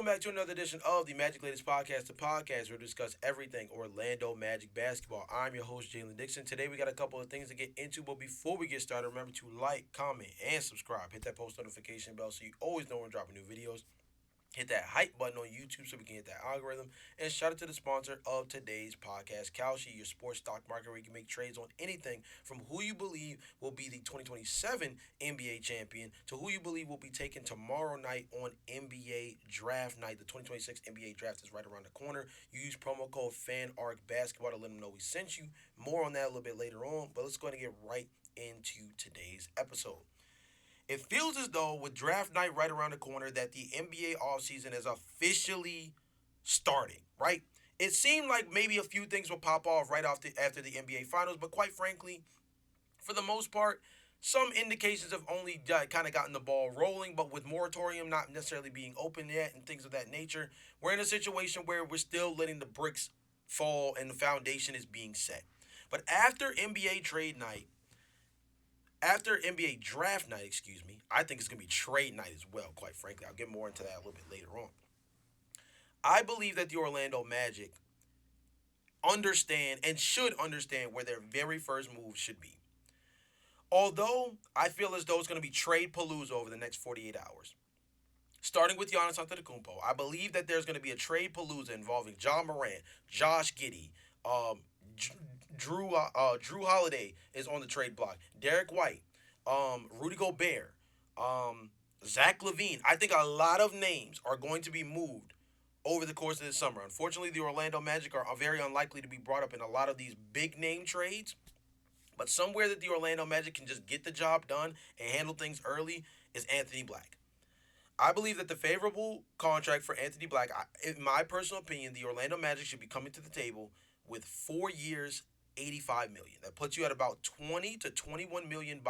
welcome back to another edition of the Magic Latest Podcast, the podcast where we discuss everything Orlando Magic basketball. I'm your host, Jalon Dixon. Today we got a couple of things to get into, but before we get started, remember to like, comment, and subscribe. Hit that post notification bell so you always know when we're dropping new videos. Hit that hype button on YouTube so we can hit that algorithm. And shout out to the sponsor of today's podcast, Kalshi, your sports stock market where you can make trades on anything from who you believe will be the 2027 NBA champion to who you believe will be taken tomorrow night on NBA draft night. The 2026 NBA draft is right around the corner. Use promo code FANARCBasketball to let them know we sent you. More on that a little bit later on, but let's go ahead and get right into today's episode. It feels as though with draft night right around the corner that the NBA offseason is officially starting, right? It seemed like maybe a few things will pop off right after the NBA finals, but quite frankly, for the most part, some indications have only kind of gotten the ball rolling, but with moratorium not necessarily being open yet and things of that nature, we're in a situation where we're still letting the bricks fall and the foundation is being set. But after NBA draft night, I think it's going to be trade night as well, quite frankly. I'll get more into that a little bit later on. I believe that the Orlando Magic understand and should understand where their very first move should be. Although I feel as though it's going to be trade palooza over the next 48 hours. Starting with Giannis Antetokounmpo, I believe that there's going to be a trade palooza involving John Morant, Josh Giddey, um, Drew Holiday is on the trade block. Derek White, Rudy Gobert, um, Zach LaVine. I think a lot of names are going to be moved over the course of this summer. Unfortunately, the Orlando Magic are very unlikely to be brought up in a lot of these big name trades. But somewhere that the Orlando Magic can just get the job done and handle things early is Anthony Black. I believe that the favorable contract for Anthony Black, in my personal opinion, the Orlando Magic should be coming to the table with 4 years, 85 million. That puts you at about 20 to 21 million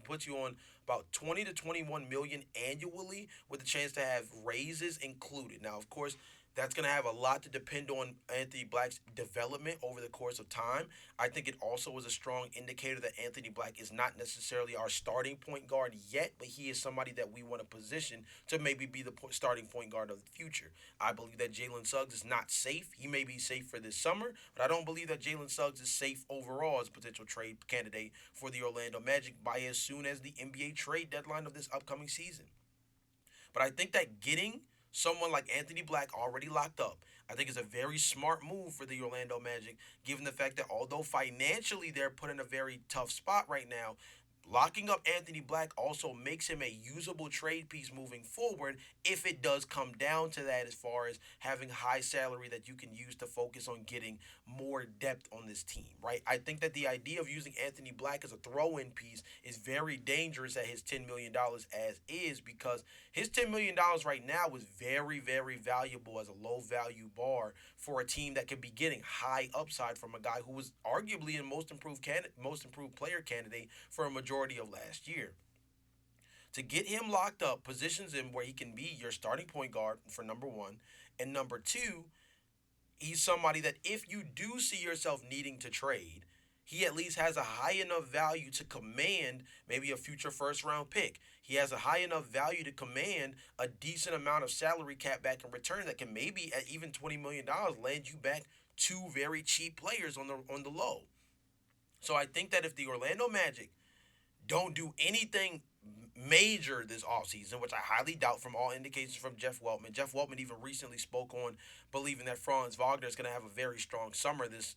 puts you on about 20 to 21 million annually with a chance to have raises included. Now, of course, that's going to have a lot to depend on Anthony Black's development over the course of time. I think it also is a strong indicator that Anthony Black is not necessarily our starting point guard yet, but he is somebody that we want to position to maybe be the starting point guard of the future. I believe that Jalen Suggs is not safe. He may be safe for this summer, but I don't believe that Jalen Suggs is safe overall as a potential trade candidate for the Orlando Magic by as soon as the NBA trade deadline of this upcoming season. But I think that getting someone like Anthony Black already locked up, I think is a very smart move for the Orlando Magic, given the fact that although financially they're put in a very tough spot right now, locking up Anthony Black also makes him a usable trade piece moving forward if it does come down to that as far as having high salary that you can use to focus on getting more depth on this team, right? I think that the idea of using Anthony Black as a throw-in piece is very dangerous at his $10 million dollars as is because his $10 million dollars right now is very, very valuable as a low-value bar for a team that could be getting high upside from a guy who was arguably a most improved player candidate for a majority of last year. To get him locked up positions him where he can be your starting point guard for number one, and number two, he's somebody that if you do see yourself needing to trade, he at least has a high enough value to command maybe a future first round pick. He has a high enough value to command a decent amount of salary cap back in return that can maybe at even $20 million land you back two very cheap players on the low. So I think that if the Orlando Magic don't do anything major this offseason, which I highly doubt from all indications from Jeff Weltman. Jeff Weltman even recently spoke on believing that Franz Wagner is going to have a very strong summer this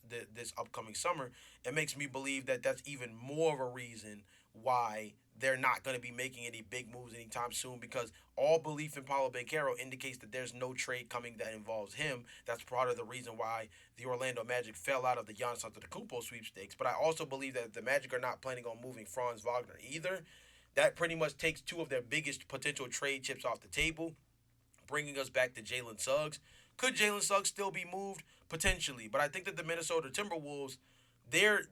upcoming summer. It makes me believe that that's even more of a reason why they're not going to be making any big moves anytime soon because all belief in Paulo Banchero indicates that there's no trade coming that involves him. That's part of the reason why the Orlando Magic fell out of the Giannis Antetokounmpo sweepstakes. But I also believe that the Magic are not planning on moving Franz Wagner either. That pretty much takes two of their biggest potential trade chips off the table, bringing us back to Jalen Suggs. Could Jalen Suggs still be moved? Potentially. But I think that the Minnesota Timberwolves, their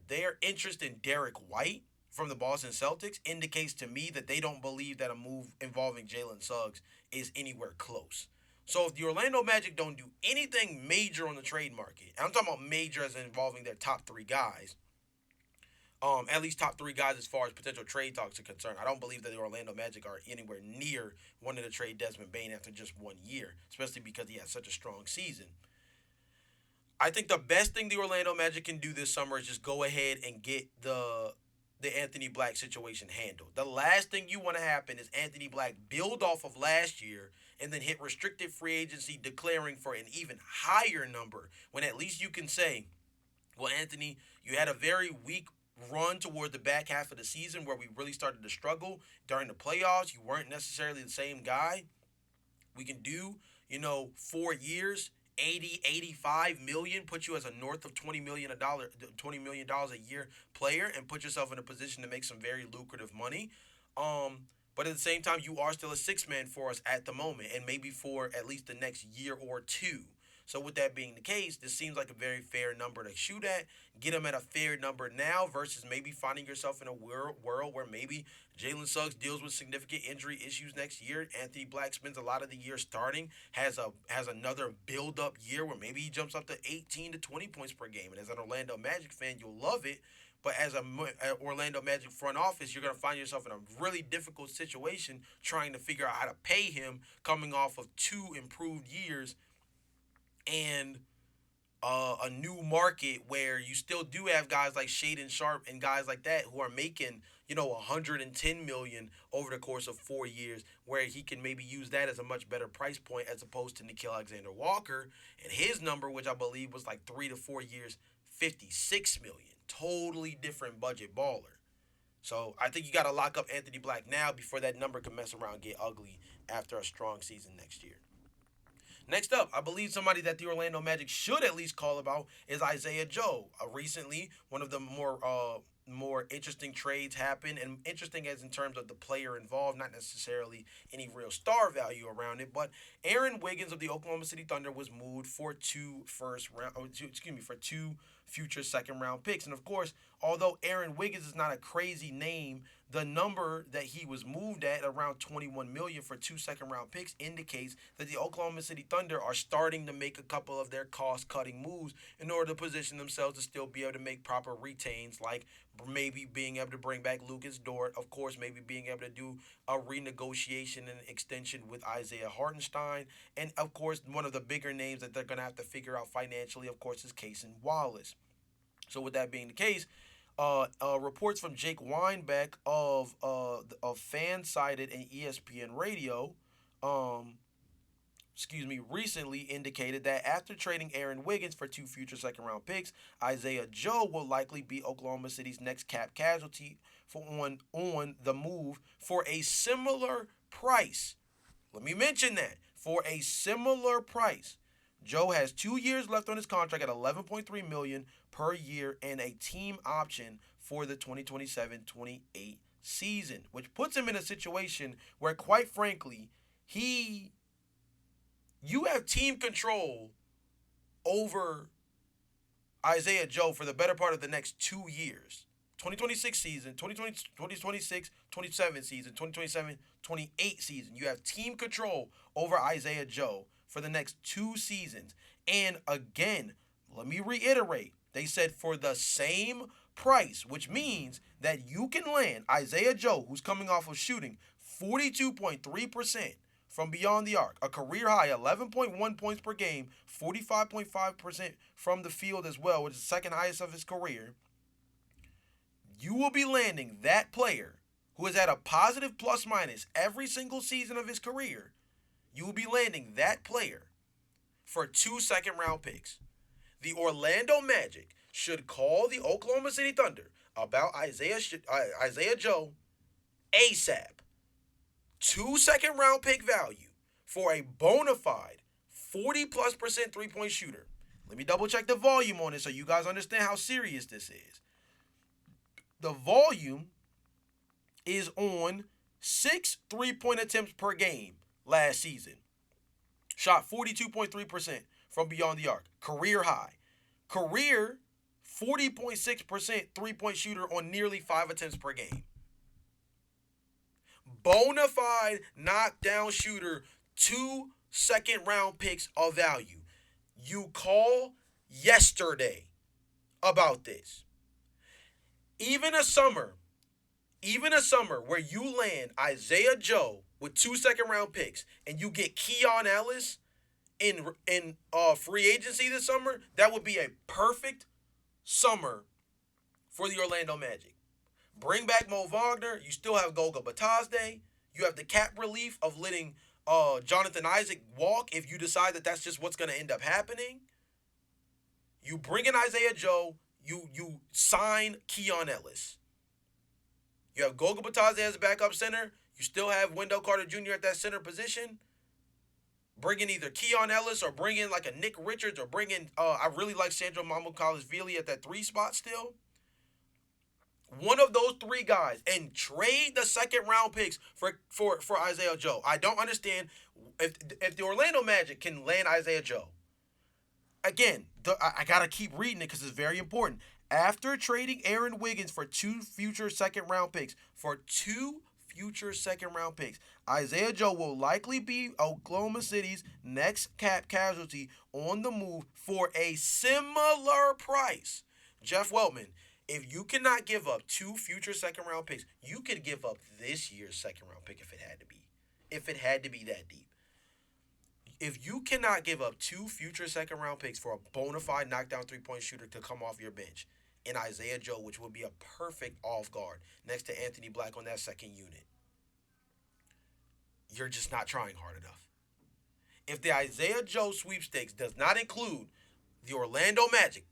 interest in Derek White from the Boston Celtics indicates to me that they don't believe that a move involving Jalen Suggs is anywhere close. So if the Orlando Magic don't do anything major on the trade market, and I'm talking about major as in involving their top three guys, At least top three guys as far as potential trade talks are concerned. I don't believe that the Orlando Magic are anywhere near wanting to trade Desmond Bain after just 1 year, especially because he had such a strong season. I think the best thing the Orlando Magic can do this summer is just go ahead and get the Anthony Black situation handled. The last thing you want to happen is Anthony Black build off of last year and then hit restricted free agency declaring for an even higher number when at least you can say, well, Anthony, you had a very weak run toward the back half of the season where we really started to struggle during the playoffs. You weren't necessarily the same guy. We can do, 4 years, 80, 85 million, put you as a north of $20 million a year player and put yourself in a position to make some very lucrative money. But at the same time, you are still a six man for us at the moment and maybe for at least the next year or two. So with that being the case, this seems like a very fair number to shoot at. Get them at a fair number now versus maybe finding yourself in a world where maybe Jalen Suggs deals with significant injury issues next year. Anthony Black spends a lot of the year starting, has another build up year where maybe he jumps up to 18 to 20 points per game. And as an Orlando Magic fan, you'll love it. But as a Orlando Magic front office, you're going to find yourself in a really difficult situation trying to figure out how to pay him coming off of two improved years and a new market where you still do have guys like Shaden Sharp and guys like that who are making 110 million over the course of 4 years, where he can maybe use that as a much better price point as opposed to Nickeil Alexander Walker and his number, which I believe was like 3 to 4 years, 56 million. Totally different budget baller. So I think you got to lock up Anthony Black now before that number can mess around and get ugly after a strong season next year. Next up, I believe somebody that the Orlando Magic should at least call about is Isaiah Joe. Recently, one of the more interesting trades happened, and interesting as in terms of the player involved, not necessarily any real star value around it. But Aaron Wiggins of the Oklahoma City Thunder was moved for for two future second round picks, and of course, although Aaron Wiggins is not a crazy name, the number that he was moved at, around 21 million for two second round picks, indicates that the Oklahoma City Thunder are starting to make a couple of their cost cutting moves in order to position themselves to still be able to make proper retains, like maybe being able to bring back Lucas Dort, of course, maybe being able to do a renegotiation and extension with Isaiah Hartenstein, and of course, one of the bigger names that they're going to have to figure out financially, of course, is Cason Wallace. So with that being the case, reports from Jake Weinbeck of Fansided and ESPN Radio, recently indicated that after trading Aaron Wiggins for two future second round picks, Isaiah Joe will likely be Oklahoma City's next cap casualty for on the move for a similar price. Let me mention that. For a similar price. Joe has 2 years left on his contract at 11.3 million per year and a team option for the 2027-28 season, which puts him in a situation where, quite frankly, you have team control over Isaiah Joe for the better part of the next 2 years. 2026 season, 2020, 2026, 27 season, 2027, 28 season. You have team control over Isaiah Joe for the next 2 seasons. And again, let me reiterate, they said for the same price, which means that you can land Isaiah Joe, who's coming off of shooting 42.3% from beyond the arc, a career high 11.1 points per game, 45.5% from the field as well, which is the second highest of his career. You will be landing that player who has had a positive plus minus every single season of his career. You will be landing that player for two second round picks. The Orlando Magic should call the Oklahoma City Thunder about Isaiah Joe ASAP. Two second round pick value for a bona fide 40+% 3-point shooter. Let me double check the volume on it so you guys understand how serious this is. The volume is on 6 3-point attempts per game last season. Shot 42.3% from beyond the arc. Career high. Career 40.6% 3-point shooter on nearly 5 attempts per game. Bona fide knockdown shooter, 2 second round picks of value. You call yesterday about this. Even a summer, even a summer where you land Isaiah Joe with 2 second round picks and you get Keon Ellis in free agency this summer, that would be a perfect summer for the Orlando Magic. Bring back Mo Wagner. You still have Goga Batazde. You have the cap relief of letting Jonathan Isaac walk if you decide that that's just what's going to end up happening. You bring in Isaiah Joe. You sign Keon Ellis. You have Goga Batazde as a backup center. You still have Wendell Carter Jr. at that center position. Bring in either Keon Ellis or bring in like a Nick Richards or bring in, I really like Sandro Mamukalashvili at that 3 spot still. One of those 3 guys and trade the 2nd round picks for Isaiah Joe. I don't understand if the Orlando Magic can land Isaiah Joe. Again, I gotta keep reading it because it's very important. After trading Aaron Wiggins for 2 future 2nd round picks, Isaiah Joe will likely be Oklahoma City's next cap casualty on the move for a similar price. Jeff Weltman, if you cannot give up 2 future 2nd round picks, you could give up this year's 2nd round pick if it had to be. If it had to be that deep. If you cannot give up 2 future 2nd round picks for a bona fide knockdown 3-point shooter to come off your bench in Isaiah Joe, which would be a perfect off guard next to Anthony Black on that second unit, you're just not trying hard enough. If the Isaiah Joe sweepstakes does not include the Orlando Magic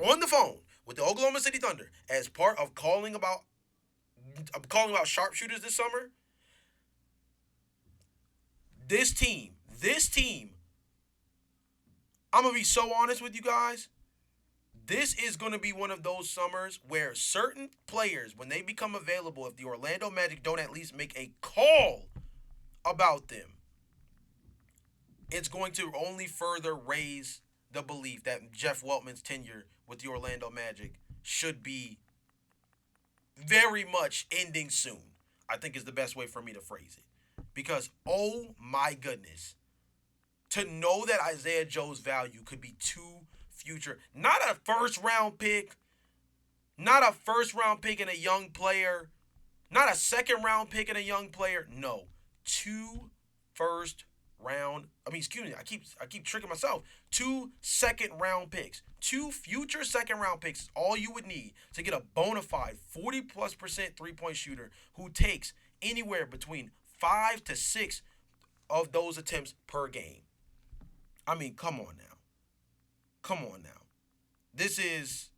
on the phone with the Oklahoma City Thunder as part of calling about sharpshooters this summer, this team, I'm going to be so honest with you guys. This is going to be one of those summers where certain players, when they become available, if the Orlando Magic don't at least make a call about them, it's going to only further raise the belief that Jeff Weltman's tenure with the Orlando Magic should be very much ending soon, I think is the best way for me to phrase it. Because, oh my goodness, to know that Isaiah Joe's value could be 2 future, not a 1st-round pick, not a 1st-round pick and a young player, not a 2nd-round pick and a young player. No, 2 first-round. I keep tricking myself. 2 2nd-round picks, 2 future 2nd-round picks is all you would need to get a bona fide 40+% 3-point shooter who takes anywhere between 5 to 6 of those attempts per game. I mean, come on now. This is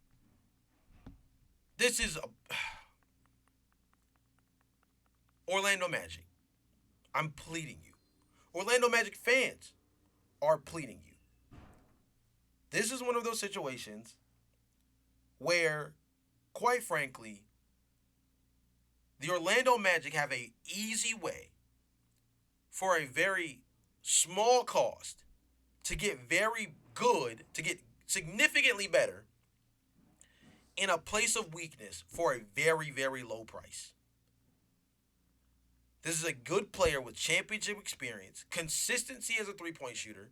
Orlando Magic. I'm pleading you. Orlando Magic fans are pleading you. This is one of those situations where, quite frankly, the Orlando Magic have an easy way for a very small cost to get very good, to get significantly better in a place of weakness for a very, very low price. This is a good player with championship experience, consistency as a 3-point shooter.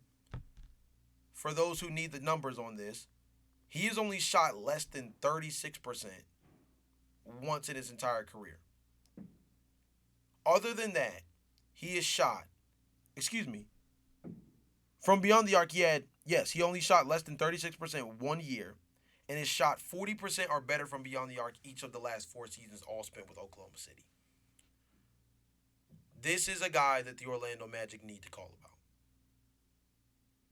For those who need the numbers on this, he has only shot less than 36% once in his entire career. Other than that, he has shot, from beyond the arc, he only shot less than 36% 1 year, and has shot 40% or better from beyond the arc each of the last 4 seasons, all spent with Oklahoma City. This is a guy that the Orlando Magic need to call about.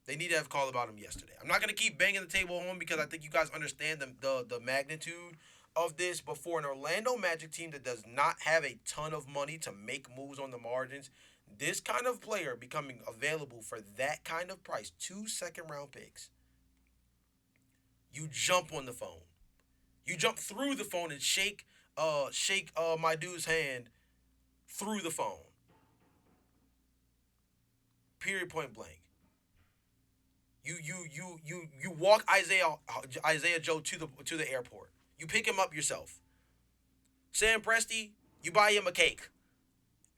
They need to have a call about him yesterday. I'm not going to keep banging the table on because I think you guys understand the magnitude of this. But for an Orlando Magic team that does not have a ton of money to make moves on the margins, this kind of player becoming available for that kind of price, 2 2nd-round picks, you jump on the phone. You jump through the phone and shake my dude's hand through the phone. Period, point blank. You walk Isaiah Joe to the airport. You pick him up yourself. Sam Presti, you buy him a cake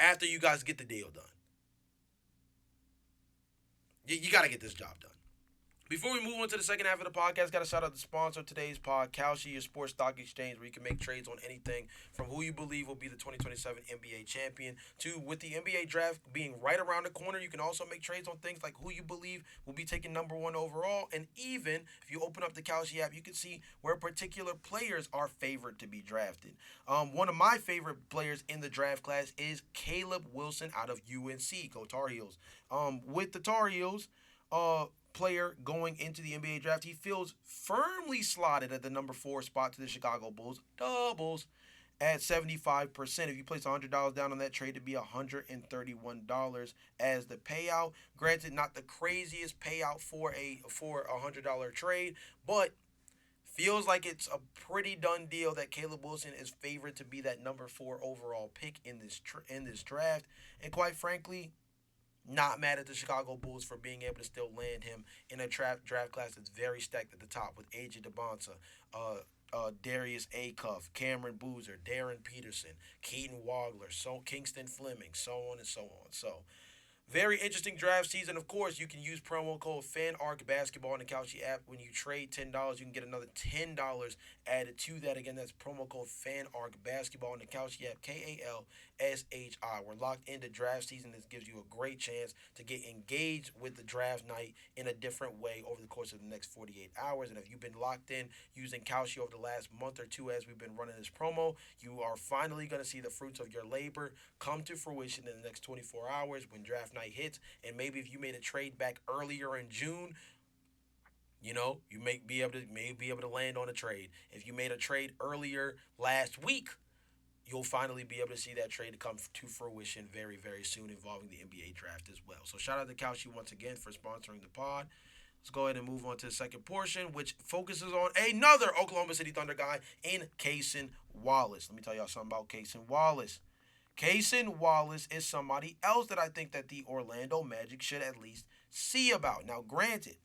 after you guys get the deal done. You got to get this job done. Before we move on to the second half of the podcast, got to shout out the sponsor of today's pod, Kalshi, your sports stock exchange, where you can make trades on anything from who you believe will be the 2027 NBA champion to, with the NBA draft being right around the corner, you can also make trades on things like who you believe will be taken number one overall. And even if you open up the Kalshi app, you can see where particular players are favored to be drafted. One of my favorite players in the draft class is Caleb Wilson out of UNC. Go Tar Heels. With the Tar Heels, player going into the NBA draft. He feels firmly slotted at the number 4 spot to the Chicago Bulls. Doubles at 75%. If you place $100 down on that trade, it'd be $131 as the payout. Granted, not the craziest payout for a $100 trade, but feels like it's a pretty done deal that Caleb Wilson is favored to be that number 4 overall pick in this draft. And quite frankly, not mad at the Chicago Bulls for being able to still land him in a draft class that's very stacked at the top with AJ DeBonta, Darius Acuff, Cameron Boozer, Darren Peterson, Keaton Wagler, Kingston Fleming, so on and so on. So very interesting draft season. Of course, you can use promo code FANARCBASKETBALL in the Kalshi app. When you trade $10, you can get another $10 added to that. Again, that's promo code FANARCBASKETBALL in the Kalshi app, KALSHI. We're locked into draft season. This gives you a great chance to get engaged with the draft night in a different way over the course of the next 48 hours. And if you've been locked in using Kalshi over the last month or two as we've been running this promo, you are finally going to see the fruits of your labor come to fruition in the next 24 hours when draft night hits. And maybe if you made a trade back earlier in June, you may be able to land on a trade. If you made a trade earlier last week, you'll finally be able to see that trade come to fruition very, very soon involving the NBA draft as well. So shout out to Kalshi once again for sponsoring the pod. Let's go ahead and move on to the second portion, which focuses on another Oklahoma City Thunder guy in Cason Wallace. Let me tell y'all something about Cason Wallace. Cason Wallace is somebody else that I think that the Orlando Magic should at least see about. Now, granted,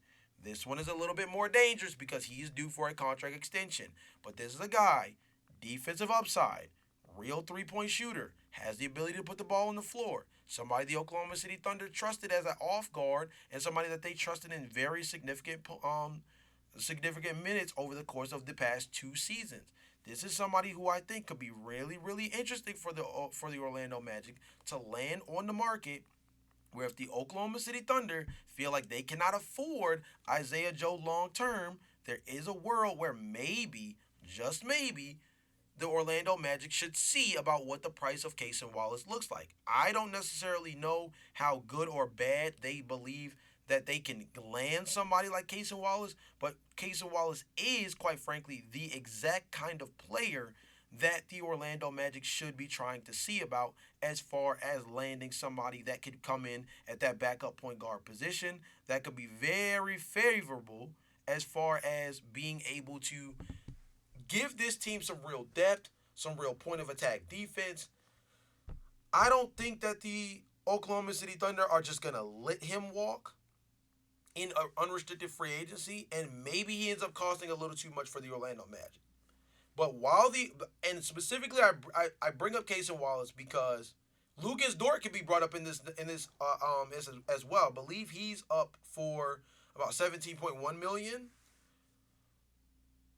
this one is a little bit more dangerous because he is due for a contract extension. But this is a guy, defensive upside, real three-point shooter, has the ability to put the ball on the floor. Somebody the Oklahoma City Thunder trusted as an off guard, and somebody that they trusted in very significant minutes over the course of the past 2 seasons. This is somebody who I think could be really, really interesting for the Orlando Magic to land on the market. Where if the Oklahoma City Thunder feel like they cannot afford Isaiah Joe long term, there is a world where maybe, just maybe, the Orlando Magic should see about what the price of Cason Wallace looks like. I don't necessarily know how good or bad they believe that they can land somebody like Cason Wallace, but Cason Wallace is, quite frankly, the exact kind of player that the Orlando Magic should be trying to see about as far as landing somebody that could come in at that backup point guard position that could be very favorable as far as being able to give this team some real depth, some real point of attack defense. I don't think that the Oklahoma City Thunder are just going to let him walk in an unrestricted free agency, and maybe he ends up costing a little too much for the Orlando Magic. But and specifically, I bring up Cason Wallace because Lucas Dort can be brought up in this as well. I believe he's up for about $17.1 million.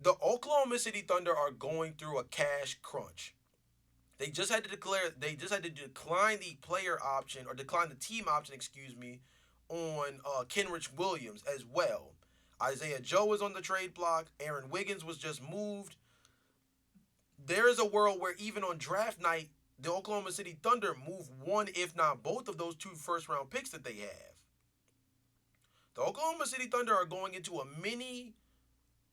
The Oklahoma City Thunder are going through a cash crunch. They just had to decline the player option, or decline the team option, on Kenrich Williams as well. Isaiah Joe is on the trade block. Aaron Wiggins was just moved. There is a world where even on draft night, the Oklahoma City Thunder move one, if not both, of those 2 first-round picks that they have. The Oklahoma City Thunder are going into a mini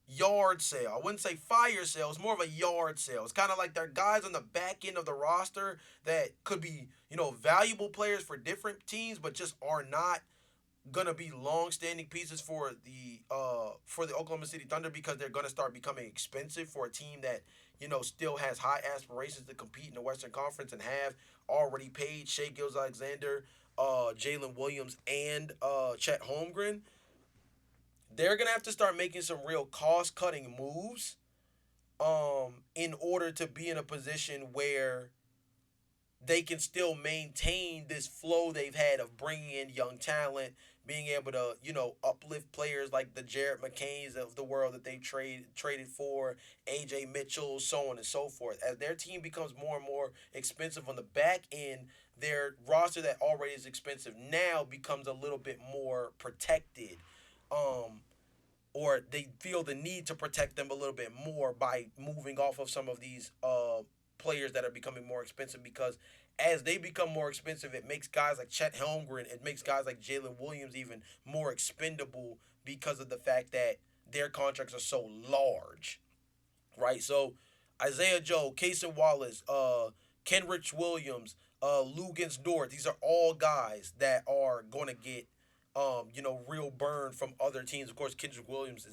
yard sale. I wouldn't say fire sale. It's more of a yard sale. It's kind of like they're guys on the back end of the roster that could be, valuable players for different teams, but just are not gonna be long-standing pieces for the Oklahoma City Thunder because they're gonna start becoming expensive for a team that still has high aspirations to compete in the Western Conference and have already paid Shai Gilgeous-Alexander, Jalen Williams, and Chet Holmgren. They're gonna have to start making some real cost-cutting moves, in order to be in a position where they can still maintain this flow they've had of bringing in young talent, being able to, uplift players like the Jared McCains of the world that they traded for, AJ Mitchell, so on and so forth. As their team becomes more and more expensive on the back end, their roster that already is expensive now becomes a little bit more protected. Um, or they feel the need to protect them a little bit more by moving off of some of these players that are becoming more expensive, because as they become more expensive, it makes guys like Chet Holmgren, it makes guys like Jalen Williams even more expendable because of the fact that their contracts are so large, right? So Isaiah Joe, Casey Wallace, Kenrich Williams, Lugans Dort, these are all guys that are going to get real burn from other teams. Of course, Kenrich Williams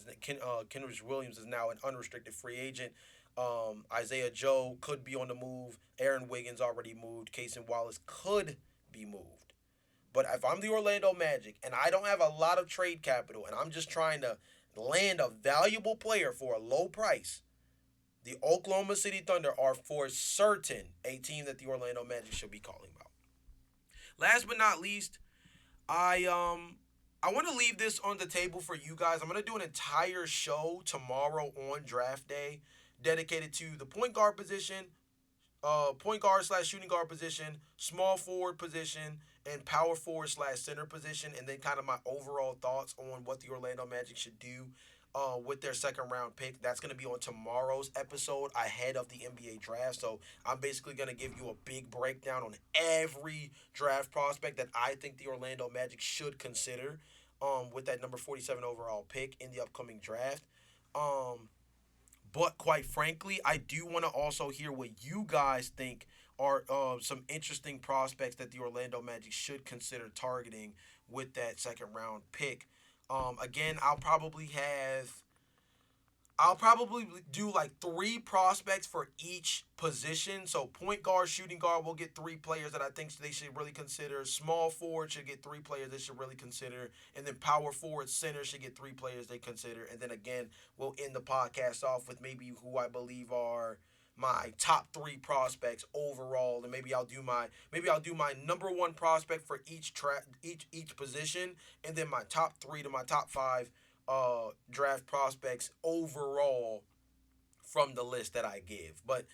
is now an unrestricted free agent. Isaiah Joe could be on the move. Aaron Wiggins already moved. Casey Wallace could be moved. But if I'm the Orlando Magic and I don't have a lot of trade capital and I'm just trying to land a valuable player for a low price, the Oklahoma City Thunder are for certain a team that the Orlando Magic should be calling about. Last but not least, I want to leave this on the table for you guys. I'm going to do an entire show tomorrow on draft day dedicated to the point guard slash shooting guard position, small forward position, and power forward slash center position, and then kind of my overall thoughts on what the Orlando Magic should do with their second round pick. That's going to be on tomorrow's episode ahead of the NBA draft. So I'm basically going to give you a big breakdown on every draft prospect that I think the Orlando Magic should consider with that number 47 overall pick in the upcoming draft. Um, but quite frankly, I do want to also hear what you guys think are some interesting prospects that the Orlando Magic should consider targeting with that second round pick. Again, I'll probably do like three prospects for each position. So point guard, shooting guard will get three players that I think they should really consider. Small forward should get three players they should really consider. And then power forward, center should get three players they consider. And then again, we'll end the podcast off with maybe who I believe are my top three prospects overall, and maybe I'll do my number one prospect for each position, and then my top three to my top five draft prospects overall from the list that I give. But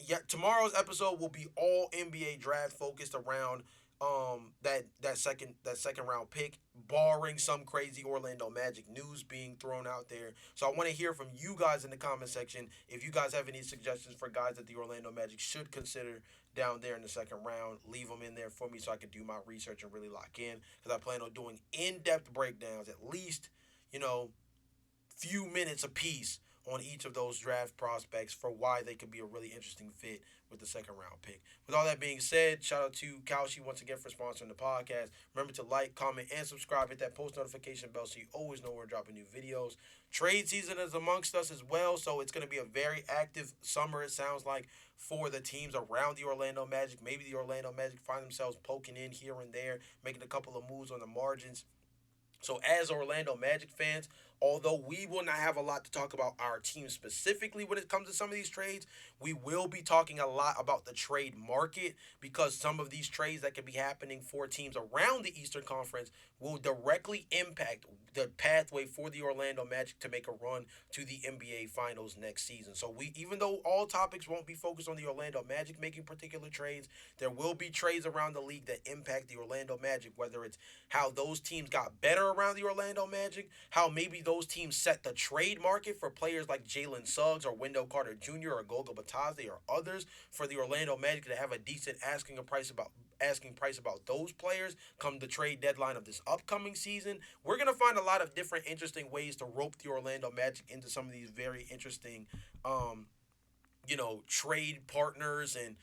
yeah, tomorrow's episode will be all NBA draft focused around that second round pick, barring some crazy Orlando Magic news being thrown out there. So I want to hear from you guys in the comment section if you guys have any suggestions for guys that the Orlando Magic should consider down there in the second round. Leave them in there for me so I can do my research and really lock in, because I plan on doing in-depth breakdowns, at least, you know, few minutes apiece on each of those draft prospects for why they could be a really interesting fit with the second round pick. With all that being said, shout out to Kaushi once again for sponsoring the podcast. Remember to like, comment, and subscribe. Hit that post notification bell so you always know when we're dropping new videos. Trade season is amongst us as well, so it's going to be a very active summer, it sounds like, for the teams around the Orlando Magic. Maybe the Orlando Magic find themselves poking in here and there, making a couple of moves on the margins. So, as Orlando Magic fans, although we will not have a lot to talk about our team specifically when it comes to some of these trades, we will be talking a lot about the trade market, because some of these trades that could be happening for teams around the Eastern Conference will directly impact the pathway for the Orlando Magic to make a run to the NBA Finals next season. So even though all topics won't be focused on the Orlando Magic making particular trades, there will be trades around the league that impact the Orlando Magic, whether it's how those teams got better around the Orlando Magic, how maybe those teams set the trade market for players like Jalen Suggs or Wendell Carter Jr. or Goga Batadze or others for the Orlando Magic to have a decent asking price about those players come the trade deadline of this upcoming season. We're going to find a lot of different interesting ways to rope the Orlando Magic into some of these very interesting um, trade partners and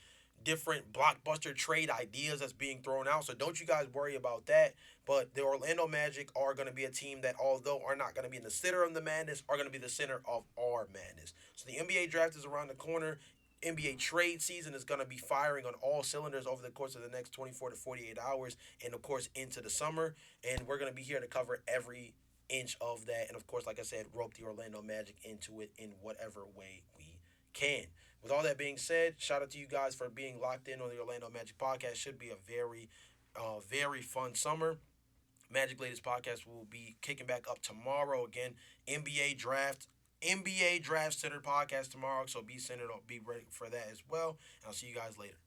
different blockbuster trade ideas that's being thrown out. So don't you guys worry about that. But the Orlando Magic are going to be a team that, although are not going to be in the center of the madness, are going to be the center of our madness. So the NBA draft is around the corner. NBA trade season is going to be firing on all cylinders over the course of the next 24 to 48 hours, and of course into the summer. And we're going to be here to cover every inch of that. And of course, like I said, rope the Orlando Magic into it in whatever way we can. With all that being said, shout out to you guys for being locked in on the Orlando Magic podcast. Should be a very, very fun summer. Magic Latest podcast will be kicking back up tomorrow again. NBA draft. NBA draft centered podcast tomorrow, so be centered. Be ready for that as well. And I'll see you guys later.